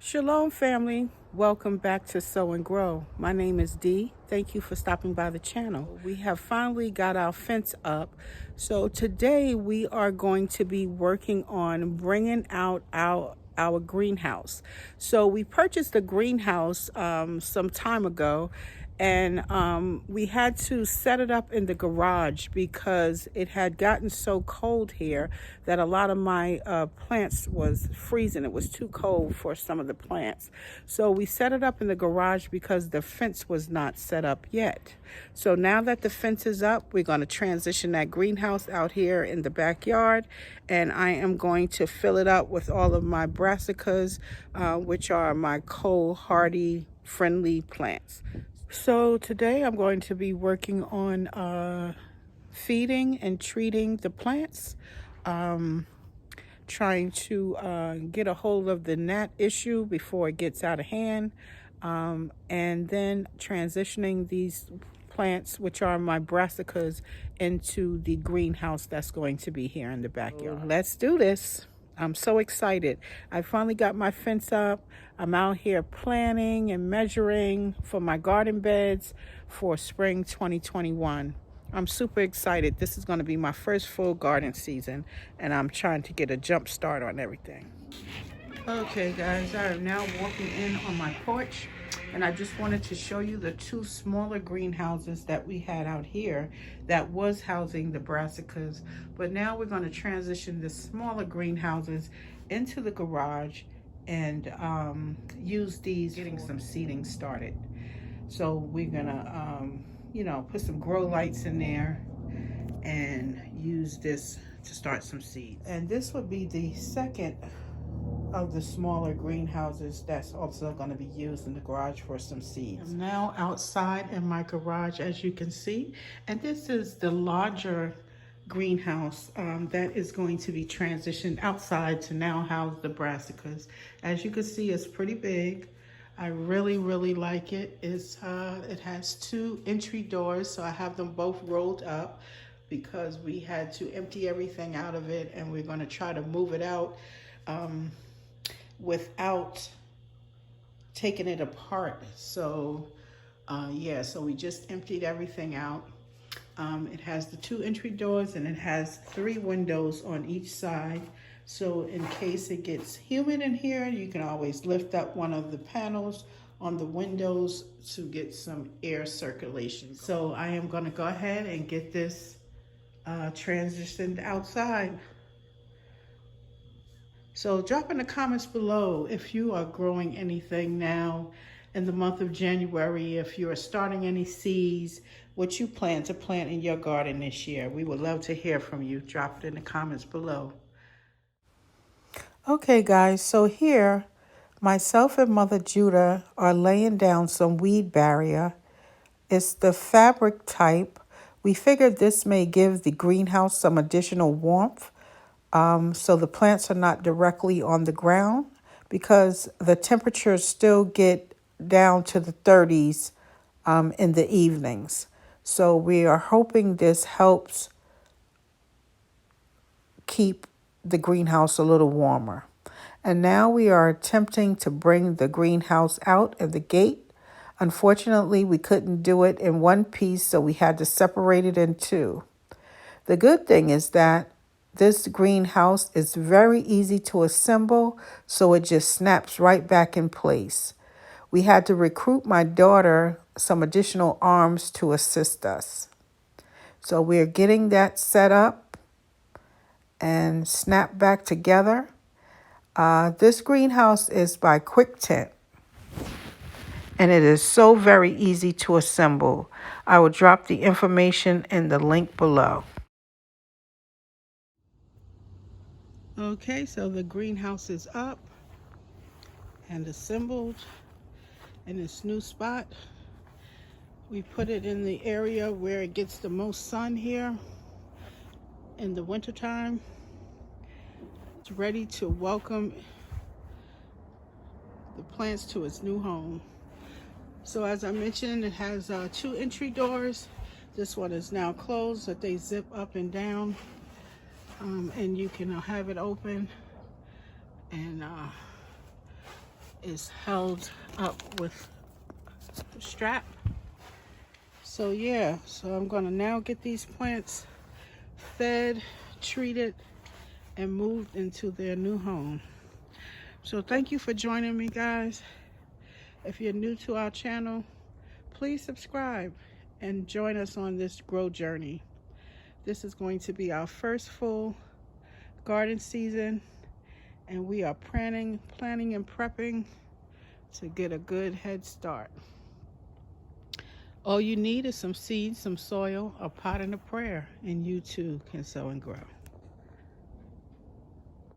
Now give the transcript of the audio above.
Shalom, family. Welcome back to Sow and Grow. My name is Dee. Thank you for stopping by the channel. We have finally got our fence up. So today we are going to be working on bringing out our greenhouse. So we purchased a greenhouse some time ago, and we had to set it up in the garage because it had gotten so cold here that a lot of my plants was freezing. It was too cold for some of the plants. So we set it up in the garage because the fence was not set up yet. So now that the fence is up, we're going to transition that greenhouse out here in the backyard, and I am going to fill it up with all of my brassicas, which are my cold hardy friendly plants. So today I'm going to be working on feeding and treating the plants, trying to get a hold of the gnat issue before it gets out of hand, and then transitioning these plants, which are my brassicas, into the greenhouse that's going to be here in the backyard. Let's do this. I'm so excited. I finally got my fence up. I'm out here planning and measuring for my garden beds for spring 2021. I'm super excited. This is going to be my first full garden season, and I'm trying to get a jump start on everything. Okay, guys, I am now walking in on my porch, and I just wanted to show you the two smaller greenhouses that we had out here that was housing the brassicas. But now we're going to transition the smaller greenhouses into the garage and use these, getting some seeding started. So we're gonna, put some grow lights in there and use this to start some seeds. And this would be the second of the smaller greenhouses that's also going to be used in the garage for some seeds. I'm now outside in my garage, as you can see, and this is the larger greenhouse that is going to be transitioned outside to now house the brassicas. As you can see, it's pretty big. I really like it. It has two entry doors, so I have them both rolled up because we had to empty everything out of it, and we're going to try to move it out without taking it apart. So so we just emptied everything out. It has the two entry doors, and it has 3 windows on each side. So in case it gets humid in here, you can always lift up one of the panels on the windows to get some air circulation. So I am going to go ahead and get this transitioned outside. So drop in the comments below if you are growing anything now in the month of January, if you are starting any seeds, what you plan to plant in your garden this year. We would love to hear from you. Drop it in the comments below. Okay, guys, so here, myself and Mother Judah are laying down some weed barrier. It's the fabric type. We figured this may give the greenhouse some additional warmth. So the plants are not directly on the ground because the temperatures still get down to the 30s in the evenings. So we are hoping this helps keep the greenhouse a little warmer. And now we are attempting to bring the greenhouse out of the gate. Unfortunately, we couldn't do it in one piece, so we had to separate it in 2. The good thing is that this greenhouse is very easy to assemble, so it just snaps right back in place. We had to recruit my daughter some additional arms to assist us. So we're getting that set up and snap back together. This greenhouse is by Quictent, and it is so very easy to assemble. I will drop the information in the link below. Okay, so the greenhouse is up and assembled in its new spot. We put it in the area where it gets the most sun here in the wintertime. It's ready to welcome the plants to its new home. So as I mentioned, it has 2 entry doors. This one is now closed, but they zip up and down. And you can have it open, and is held up with a strap. So yeah, so I'm gonna now get these plants fed, treated, and moved into their new home. So thank you for joining me, guys. If you're new to our channel, please subscribe and join us on this grow journey. This is going to be our first full garden season, and we are planning and prepping to get a good head start. All you need is some seeds, some soil, a pot, and a prayer, and you too can sow and grow.